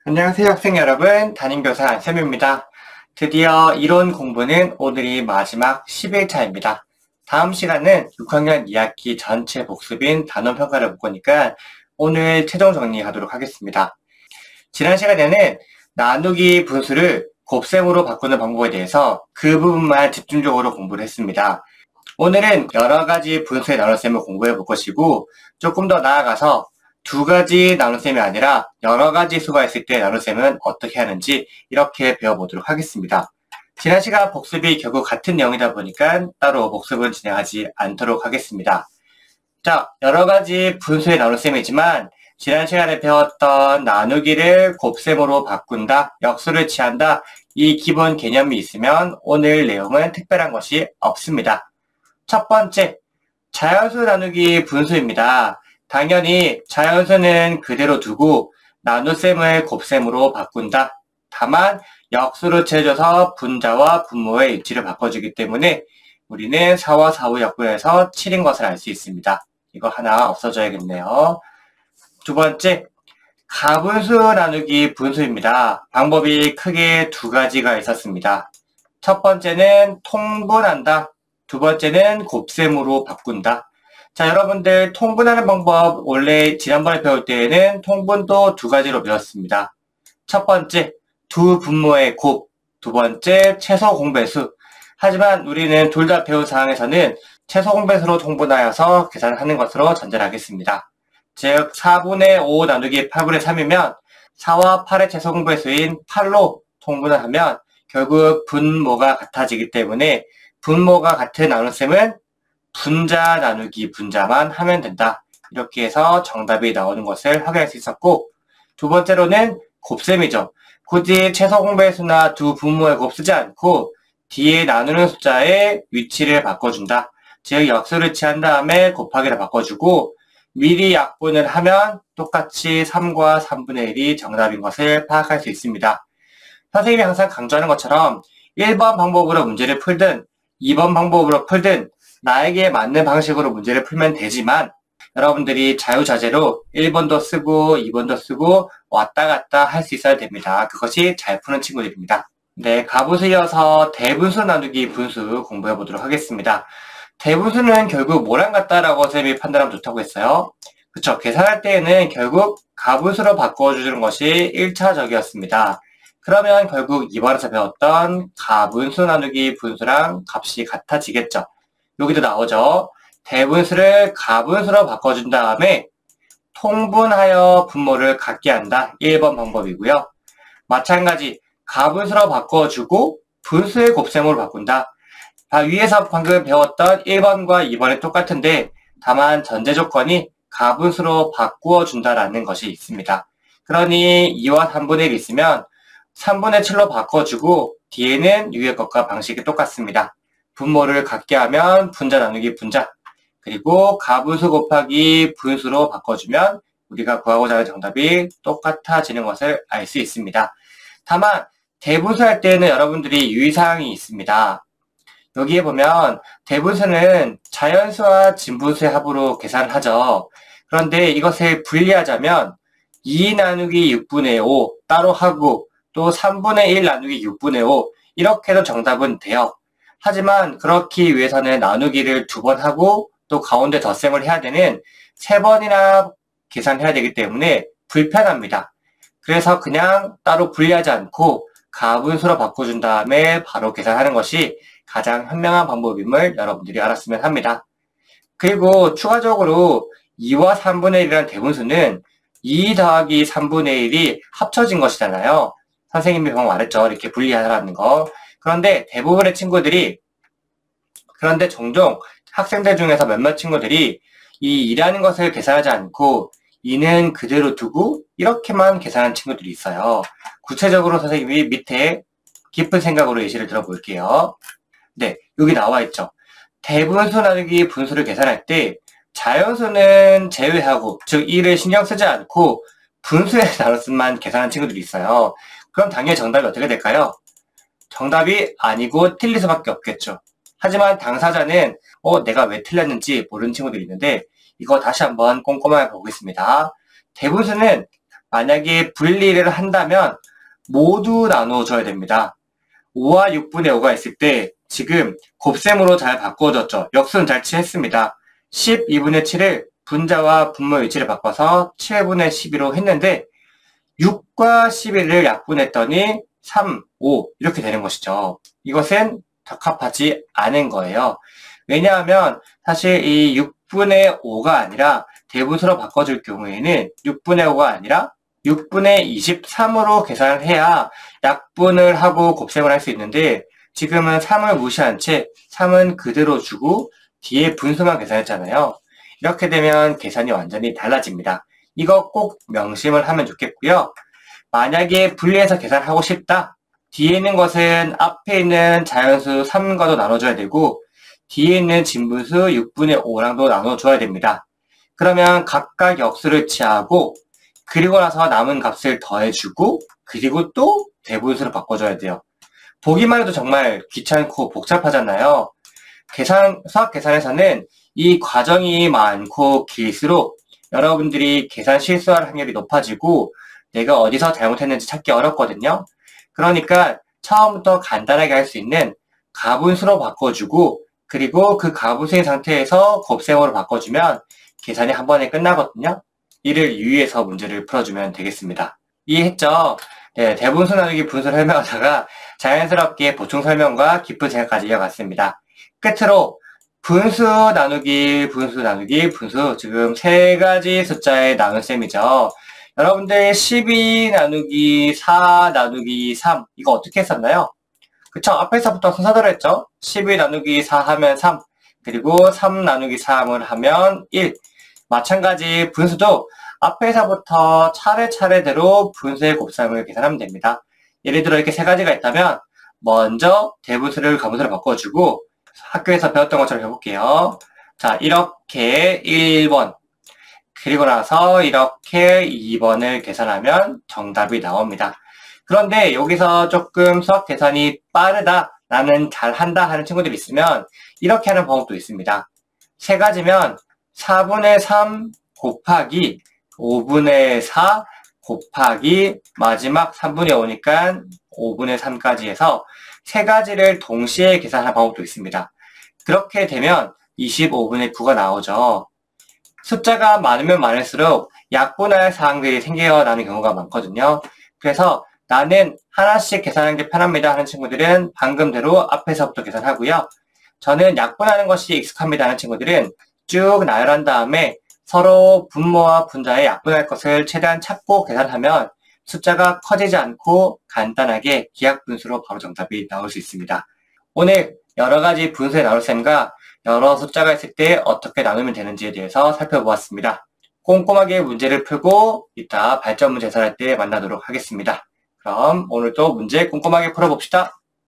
안녕하세요 학생 여러분, 담임교사 안쌤입니다. 드디어 이론 공부는 오늘이 마지막 10일차입니다. 다음 시간은 6학년 2학기 전체 복습인 단원평가를 볼 거니까 오늘 최종 정리하도록 하겠습니다. 지난 시간에는 나누기 분수를 곱셈으로 바꾸는 방법에 대해서 그 부분만 집중적으로 공부를 했습니다. 오늘은 여러 가지 분수의 나눗셈을 공부해 볼 것이고 조금 더 나아가서 두 가지 나눗셈이 아니라 여러 가지 수가 있을 때 나눗셈은 어떻게 하는지 이렇게 배워보도록 하겠습니다. 지난 시간 복습이 결국 같은 내용이다 보니까 따로 복습은 진행하지 않도록 하겠습니다. 자, 여러 가지 분수의 나눗셈이지만 지난 시간에 배웠던 나누기를 곱셈으로 바꾼다, 역수를 취한다, 이 기본 개념이 있으면 오늘 내용은 특별한 것이 없습니다. 첫 번째, 자연수 나누기 분수입니다. 당연히 자연수는 그대로 두고 나눗셈을 곱셈으로 바꾼다. 다만 역수로 채워줘서 분자와 분모의 위치를 바꿔주기 때문에 우리는 4와 4의 역분에서 7인 것을 알 수 있습니다. 이거 하나 없어져야겠네요. 두 번째, 가분수 나누기 분수입니다. 방법이 크게 두 가지가 있었습니다. 첫 번째는 통분한다. 두 번째는 곱셈으로 바꾼다. 자, 여러분들 통분하는 방법 원래 지난번에 배울 때에는 통분도 두 가지로 배웠습니다. 첫 번째, 두 분모의 곱, 두 번째, 최소 공배수. 하지만 우리는 둘 다 배운 사항에서는 최소 공배수로 통분하여서 계산하는 것으로 전제하겠습니다. 즉 4분의 5 나누기 8분의 3이면 4와 8의 최소 공배수인 8로 통분을 하면 결국 분모가 같아지기 때문에 분모가 같은 나눗셈은 분자 나누기 분자만 하면 된다. 이렇게 해서 정답이 나오는 것을 확인할 수 있었고, 두 번째로는 곱셈이죠. 굳이 최소 공배수나 두 분모의 곱 쓰지 않고 뒤에 나누는 숫자의 위치를 바꿔준다. 즉 역수를 취한 다음에 곱하기를 바꿔주고 미리 약분을 하면 똑같이 3과 3분의 1이 정답인 것을 파악할 수 있습니다. 선생님이 항상 강조하는 것처럼 1번 방법으로 문제를 풀든 2번 방법으로 풀든 나에게 맞는 방식으로 문제를 풀면 되지만 여러분들이 자유자재로 1번도 쓰고 2번도 쓰고 왔다 갔다 할 수 있어야 됩니다. 그것이 잘 푸는 친구들입니다. 네, 가분수 이어서 대분수 나누기 분수 공부해 보도록 하겠습니다. 대분수는 결국 뭐랑 같다라고 선생님이 판단하면 좋다고 했어요. 그쵸, 계산할 때에는 결국 가분수로 바꿔주는 것이 1차적이었습니다. 그러면 결국 2번에서 배웠던 가분수 나누기 분수랑 값이 같아지겠죠. 여기도 나오죠. 대분수를 가분수로 바꿔준 다음에 통분하여 분모를 같게 한다. 1번 방법이고요. 마찬가지 가분수로 바꿔주고 분수의 곱셈으로 바꾼다. 위에서 방금 배웠던 1번과 2번이 똑같은데 다만 전제 조건이 가분수로 바꾸어 준다라는 것이 있습니다. 그러니 2와 3분의 1이 있으면 3분의 7로 바꿔주고 뒤에는 위의 것과 방식이 똑같습니다. 분모를 같게 하면 분자 나누기 분자, 그리고 가분수 곱하기 분수로 바꿔주면 우리가 구하고자 하는 정답이 똑같아지는 것을 알 수 있습니다. 다만 대분수 할 때는 여러분들이 유의사항이 있습니다. 여기에 보면 대분수는 자연수와 진분수의 합으로 계산을 하죠. 그런데 이것을 분리하자면 2 나누기 6분의 5 따로 하고 또 3분의 1 나누기 6분의 5 이렇게 해도 정답은 돼요. 하지만 그렇기 위해서는 나누기를 2번 하고 또 가운데 덧셈을 해야 되는 3번이나 계산해야 되기 때문에 불편합니다. 그래서 그냥 따로 분리하지 않고 가분수로 바꿔준 다음에 바로 계산하는 것이 가장 현명한 방법임을 여러분들이 알았으면 합니다. 그리고 추가적으로 2와 3분의 1이라는 대분수는 2 더하기 3분의 1이 합쳐진 것이잖아요. 선생님이 방금 말했죠. 이렇게 분리하라는 거. 그런데 대부분의 친구들이, 그런데 종종 학생들 중에서 몇몇 친구들이 이 2라는 것을 계산하지 않고 2는 그대로 두고 이렇게만 계산하는 친구들이 있어요. 구체적으로 선생님이 밑에 깊은 생각으로 예시를 들어볼게요. 네, 여기 나와 있죠. 대분수 나누기 분수를 계산할 때 자연수는 제외하고, 즉 2를 신경 쓰지 않고 분수의 나눗셈만 계산하는 친구들이 있어요. 그럼 당연히 정답이 어떻게 될까요? 정답이 아니고 틀릴 수밖에 없겠죠. 하지만 당사자는 내가 왜 틀렸는지 모르는 친구들이 있는데 이거 다시 한번 꼼꼼하게 보겠습니다. 대분수는 만약에 분리를 한다면 모두 나눠줘야 됩니다. 5와 6분의 5가 있을 때 지금 곱셈으로 잘 바꿔줬죠. 역수는 잘 취했습니다. 12분의 7을 분자와 분모 위치를 바꿔서 7분의 12로 했는데 6과 11을 약분했더니 3, 5 이렇게 되는 것이죠. 이것은 적합하지 않은 거예요. 왜냐하면 사실 이 6분의 5가 아니라 대분수로 바꿔줄 경우에는 6분의 5가 아니라 6분의 23으로 계산을 해야 약분을 하고 곱셈을 할 수 있는데 지금은 3을 무시한 채 3은 그대로 주고 뒤에 분수만 계산했잖아요. 이렇게 되면 계산이 완전히 달라집니다. 이거 꼭 명심을 하면 좋겠고요. 만약에 분리해서 계산하고 싶다. 뒤에 있는 것은 앞에 있는 자연수 3과도 나눠줘야 되고 뒤에 있는 진분수 6분의 5랑도 나눠줘야 됩니다. 그러면 각각 역수를 취하고 그리고 나서 남은 값을 더해주고 그리고 또 대분수로 바꿔줘야 돼요. 보기만 해도 정말 귀찮고 복잡하잖아요. 수학 계산에서는 이 과정이 많고 길수록 여러분들이 계산 실수할 확률이 높아지고 내가 어디서 잘못했는지 찾기 어렵거든요. 그러니까 처음부터 간단하게 할 수 있는 가분수로 바꿔주고 그리고 그 가분수인 상태에서 곱셈으로 바꿔주면 계산이 한 번에 끝나거든요. 이를 유의해서 문제를 풀어주면 되겠습니다. 이해했죠? 네, 대분수 나누기 분수를 설명하다가 자연스럽게 보충 설명과 깊은 생각까지 이어갔습니다. 끝으로 분수 나누기, 분수 나누기, 분수 지금 세 가지 숫자의 나눗셈이죠. 여러분들 12 나누기 4 나누기 3 이거 어떻게 했었나요? 그쵸? 앞에서부터 순서대로 했죠? 12 나누기 4 하면 3 그리고 3 나누기 3을 하면 1 마찬가지 분수도 앞에서부터 차례차례대로 분수의 곱셈을 계산하면 됩니다. 예를 들어 이렇게 세 가지가 있다면 먼저 대분수를 가분수로 바꿔주고 학교에서 배웠던 것처럼 해볼게요. 자, 이렇게 1번 그리고 나서 이렇게 2번을 계산하면 정답이 나옵니다. 그런데 여기서 조금 수학 계산이 빠르다, 나는 잘한다 하는 친구들이 있으면 이렇게 하는 방법도 있습니다. 세 가지면 4분의 3 곱하기 5분의 4 곱하기 마지막 3분의 5니까 5분의 3까지 해서 세 가지를 동시에 계산하는 방법도 있습니다. 그렇게 되면 25분의 9가 나오죠. 숫자가 많으면 많을수록 약분할 사항들이 생겨나는 경우가 많거든요. 그래서 나는 하나씩 계산하는 게 편합니다 하는 친구들은 방금대로 앞에서부터 계산하고요. 저는 약분하는 것이 익숙합니다 하는 친구들은 쭉 나열한 다음에 서로 분모와 분자에 약분할 것을 최대한 찾고 계산하면 숫자가 커지지 않고 간단하게 기하분수로 바로 정답이 나올 수 있습니다. 오늘 여러 가지 분수의 나눗셈과 여러 숫자가 있을 때 어떻게 나누면 되는지에 대해서 살펴보았습니다. 꼼꼼하게 문제를 풀고 이따 발전 문제 해설할 때 만나도록 하겠습니다. 그럼 오늘도 문제 꼼꼼하게 풀어봅시다.